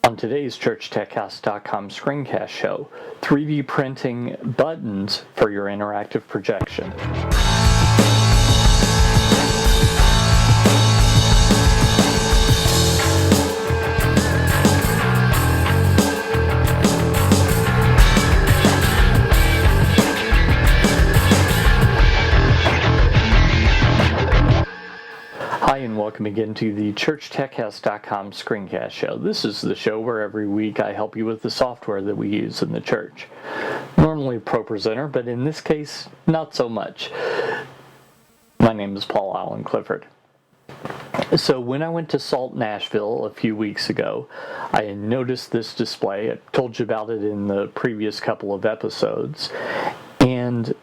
On today's ChurchTechHouse.com screencast show, 3D printing buttons for your interactive projection. Hi, and welcome again to the ChurchTechHouse.com screencast show. This is the show where every week I help you with the software that we use in the church. Normally ProPresenter, but in this case, not so much. My name is Paul Allen Clifford. So when I went to Salt, Nashville a few weeks ago, I noticed this display. I told you about it in the previous couple of episodes. And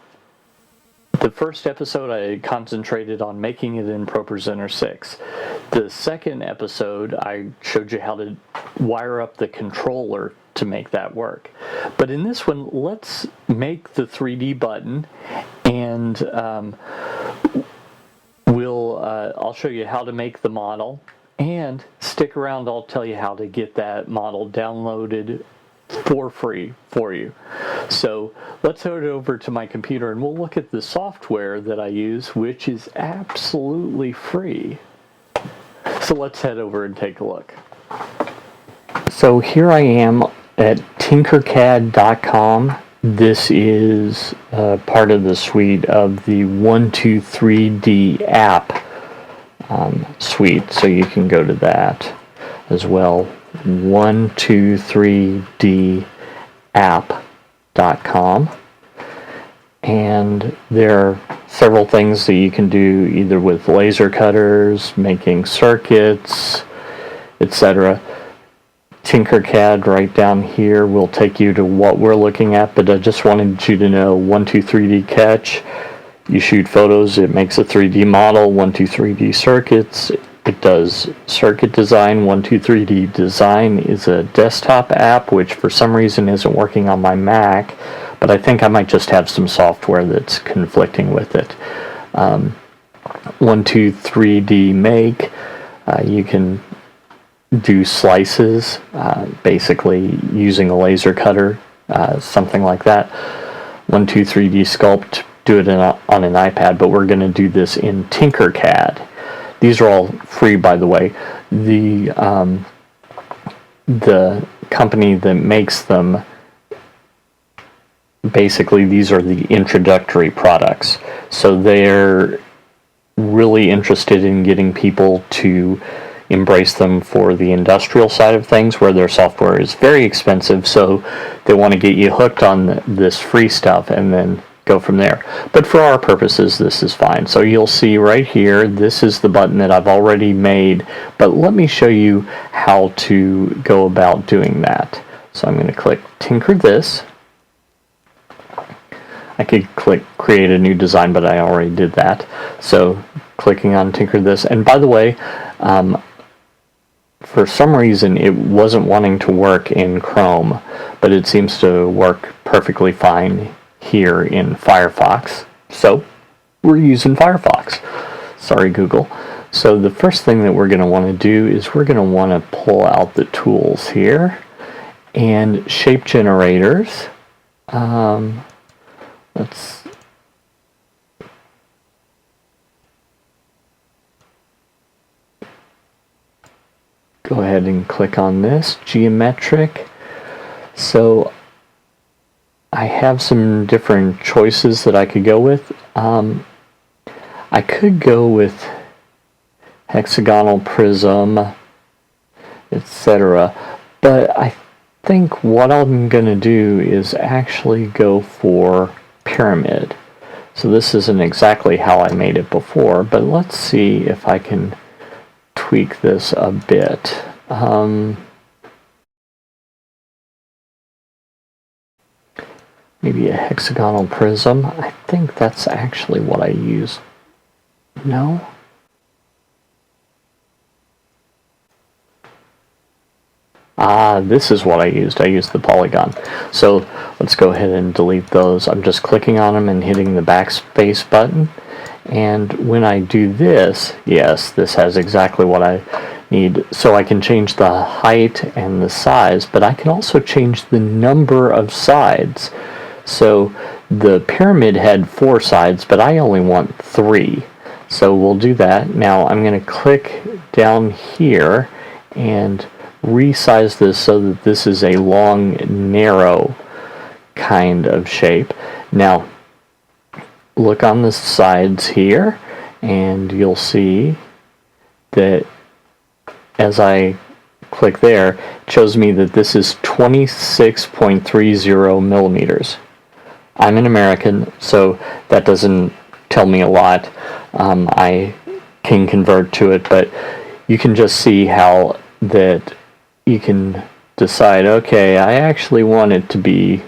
the first episode, I concentrated on making it in ProPresenter 6. The second episode, I showed you how to wire up the controller to make that work. But in this one, let's make the 3D button, and I'll show you how to make the model, and stick around, I'll tell you how to get that model downloaded for free for you. So let's head over to my computer and we'll look at the software that I use, which is absolutely free. So let's head over and take a look. So here I am at tinkercad.com. This is part of the suite of the 123D app suite, so you can go to that as well. 123dapp.com, and there are several things that you can do either with laser cutters, making circuits, etc. Tinkercad right down here will take you to what we're looking at, but I just wanted you to know 123D catch. You shoot photos, it makes a 3D model. 123D circuits, it does circuit design. 123D design is a desktop app, which for some reason isn't working on my Mac, but I think I might just have some software that's conflicting with it. 123D make, you can do slices, basically using a laser cutter, something like that. 123D sculpt, do it on an iPad, but we're going to do this in Tinkercad. These are all free, by the way. The company that makes them, basically these are the introductory products. So they're really interested in getting people to embrace them for the industrial side of things, where their software is very expensive. So they want to get you hooked on this free stuff and then go from there. But for our purposes, this is fine. So you'll see right here, this is the button that I've already made, but let me show you how to go about doing that. So I'm going to click Tinker This. I could click Create a New Design, but I already did that. So clicking on Tinker This, and by the way, for some reason it wasn't wanting to work in Chrome, but it seems to work perfectly fine here in Firefox. So we're using Firefox. Sorry, Google. So the first thing that we're going to want to do is we're going to want to pull out the tools here and shape generators. Let's go ahead and click on this geometric. So I have some different choices that I could go with. I could go with hexagonal prism, etc. But I think what I'm going to do is actually go for pyramid. So this isn't exactly how I made it before, but let's see if I can tweak this a bit. Maybe a hexagonal prism. I think that's actually what I use. No? This is what I used. I used the polygon. So let's go ahead and delete those. I'm just clicking on them and hitting the backspace button. And when I do this, yes, this has exactly what I need, so I can change the height and the size, but I can also change the number of sides. So the pyramid had 4 sides, but I only want 3. So we'll do that. Now I'm going to click down here and resize this so that this is a long, narrow kind of shape. Now look on the sides here, and you'll see that as I click there, it shows me that this is 26.30 millimeters. I'm an American, so that doesn't tell me a lot. I can convert to it, but you can just see how that you can decide, okay, I actually want it to be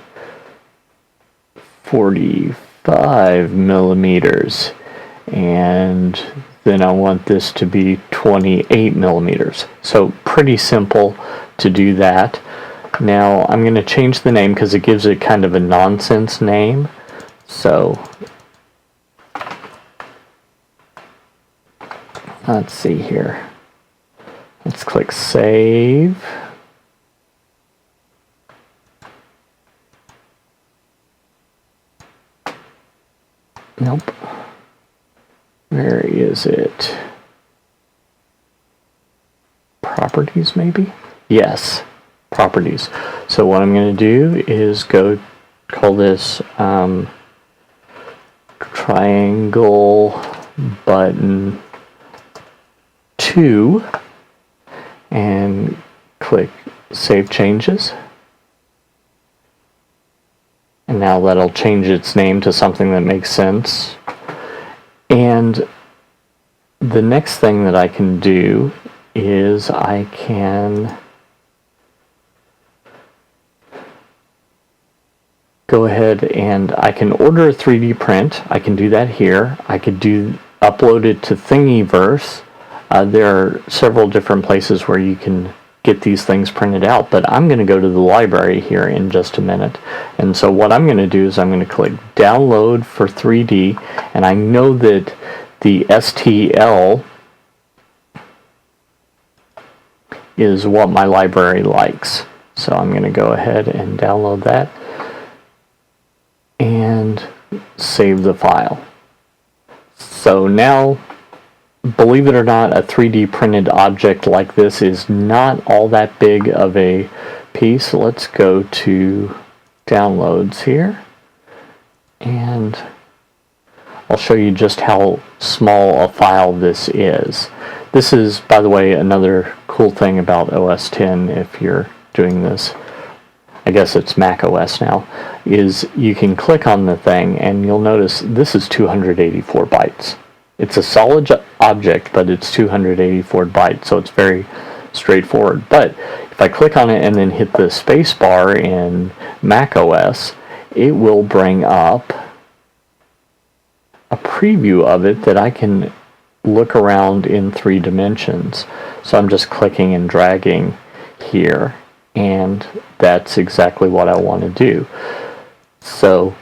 45 millimeters, and then I want this to be 28 millimeters. So pretty simple to do that. Now I'm going to change the name because it gives it kind of a nonsense name. So let's see here. Let's click Save. Nope. Where is it? Properties, maybe? Yes, properties. So what I'm going to do is call this triangle button 2 and click Save Changes. And now that'll change its name to something that makes sense. And the next thing that I can do is I can go ahead and I can order a 3D print. I can do that here. I could upload it to Thingiverse. There are several different places where you can get these things printed out, but I'm going to go to the library here in just a minute. And so what I'm going to do is I'm going to click Download for 3D, and I know that the STL is what my library likes. So I'm going to go ahead and download that and save the file. So now, believe it or not, a 3D printed object like this is not all that big of a piece. Let's go to Downloads here, and I'll show you just how small a file this is. This is, by the way, another cool thing about OS X if you're doing this. I guess it's Mac OS now, is you can click on the thing and you'll notice this is 284 bytes. It's a solid object, but it's 284 bytes, so it's very straightforward. But if I click on it and then hit the space bar in Mac OS, it will bring up a preview of it that I can look around in 3 dimensions. So I'm just clicking and dragging here, and that's exactly what I want to do. So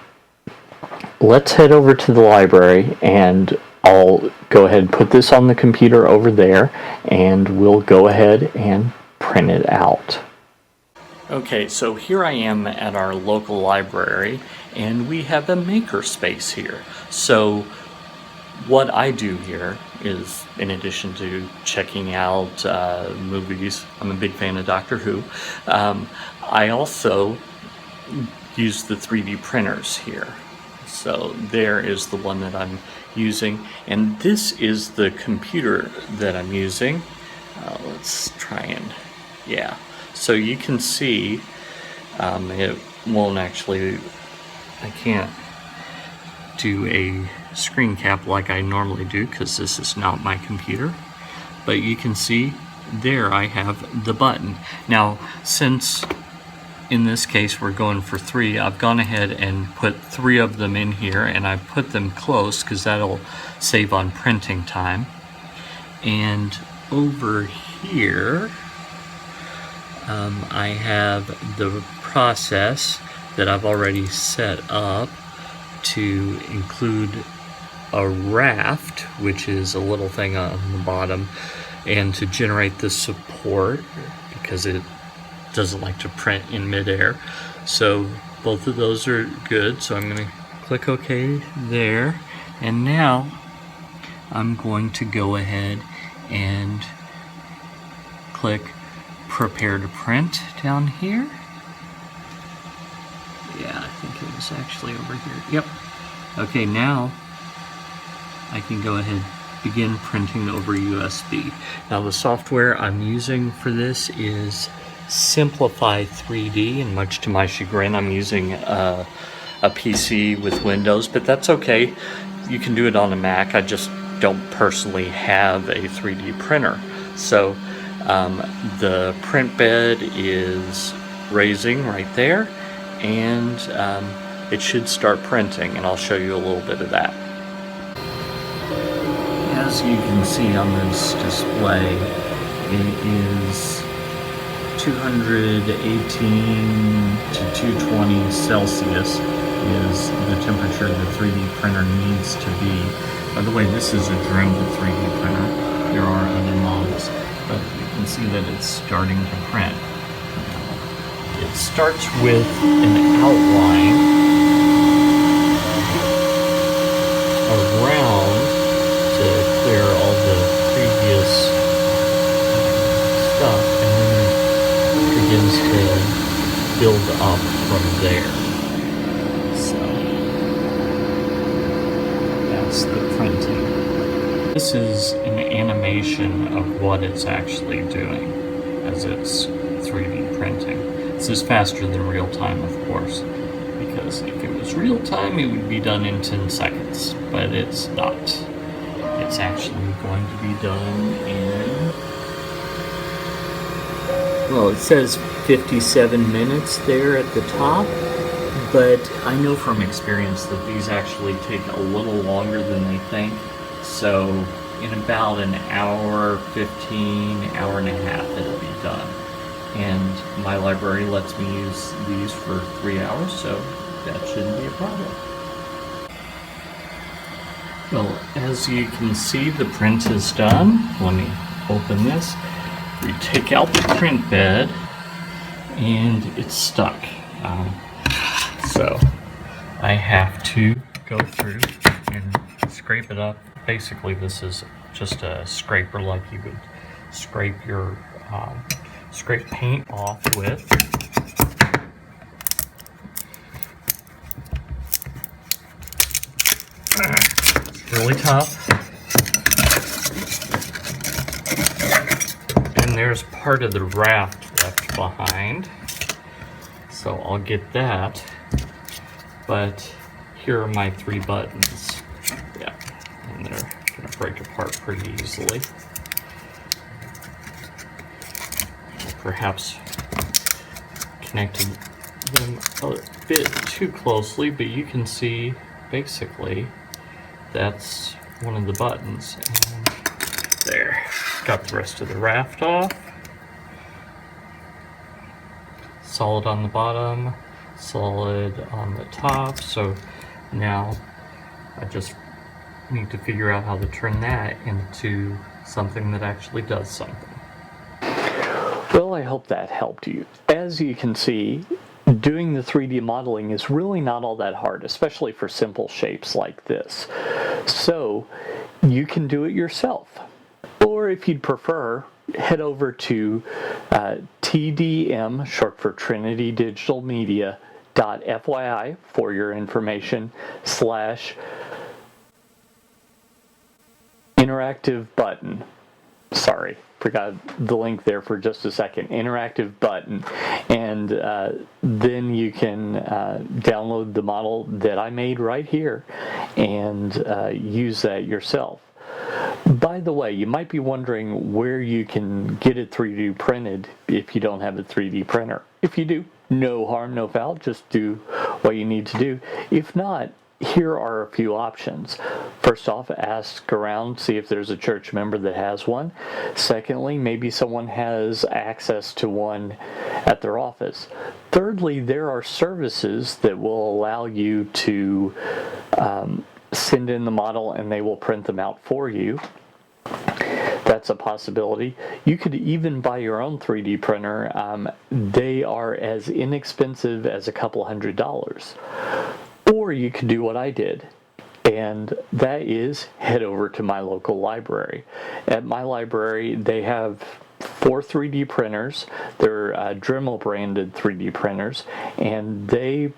let's head over to the library, and I'll go ahead and put this on the computer over there, and we'll go ahead and print it out. Okay, so here I am at our local library, and we have a makerspace here. So what I do here is, in addition to checking out movies, I'm a big fan of Doctor Who, I also use the 3D printers here. So there is the one that I'm using, and this is the computer that I'm using. Let's try and, yeah. So you can see it won't actually, I can't do a screen cap like I normally do because this is not my computer, but you can see there I have the button. Now, since in this case we're going for 3, I've gone ahead and put 3 of them in here, and I've put them close because that'll save on printing time. And over here I have the process that I've already set up to include a raft, which is a little thing on the bottom and to generate the support because it doesn't like to print in midair. So both of those are good. So I'm going to click OK there. And now I'm going to go ahead and click Prepare to Print down here. Yeah, I think it was actually over here. Yep. Okay, now I can go ahead begin printing over USB. Now the software I'm using for this is Simplify 3D, and much to my chagrin I'm using a PC with Windows, but that's okay. You can do it on a Mac. I just don't personally have a 3D printer. So the print bed is raising right there, and it should start printing, and I'll show you a little bit of that. As you can see on this display, it is 218 to 220 Celsius is the temperature the 3D printer needs to be. By the way, this is a drone 3D printer. There are other models, but you can see that it's starting to print. It starts with an outline around to clear all the previous stuff, and then it begins to build up from there. So that's the printing. This is an animation of what it's actually doing as it's 3D printing. This is faster than real time, of course, because if it was real time, it would be done in 10 seconds, but it's not. It's actually going to be done in, well, it says 57 minutes there at the top, but I know from experience that these actually take a little longer than they think. So in about an hour, 15, hour and a half, it'll be done. And my library lets me use these for 3 hours, so that shouldn't be a problem. Well, as you can see, the print is done. Let me open this. We take out the print bed, and it's stuck. So I have to go through and scrape it up. Basically, this is just a scraper like you would scrape your scrape paint off with. It's really tough. And there's part of the raft left behind. So I'll get that. But here are my 3 buttons. Yeah, and they're going to break apart pretty easily. Perhaps connected them a bit too closely, but you can see basically that's one of the buttons. And there, got the rest of the raft off. Solid on the bottom, solid on the top. So now I just need to figure out how to turn that into something that actually does something. Well, I hope that helped you. As you can see, doing the 3D modeling is really not all that hard, especially for simple shapes like this. So you can do it yourself. Or if you'd prefer, head over to TDM, short for Trinity Digital Media, .fyi for your information, /interactive button. Sorry, forgot the link there for just a second. Interactive button. And then you can download the model that I made right here and use that yourself. By the way, you might be wondering where you can get it 3D printed if you don't have a 3D printer. If you do, no harm, no foul. Just do what you need to do. If not, here are a few options. First off, ask around, see if there's a church member that has one. Secondly, maybe someone has access to one at their office. Thirdly, there are services that will allow you to send in the model and they will print them out for you. That's that's a possibility. You could even buy your own 3D printer. They are as inexpensive as a couple $100s. Or you could do what I did, and that is head over to my local library. At my library, they have 4 3D printers. They're Dremel branded 3D printers, and they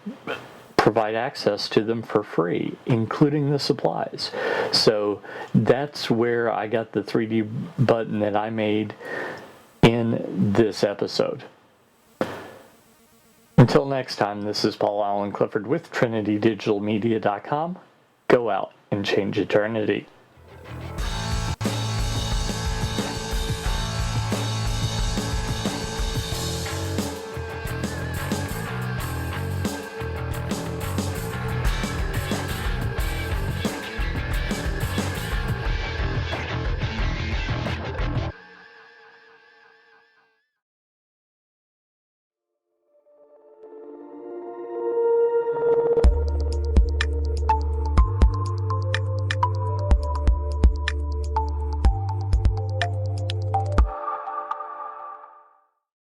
provide access to them for free, including the supplies. So that's where I got the 3D button that I made in this episode. Until next time, this is Paul Allen Clifford with TrinityDigitalMedia.com. Go out and change eternity.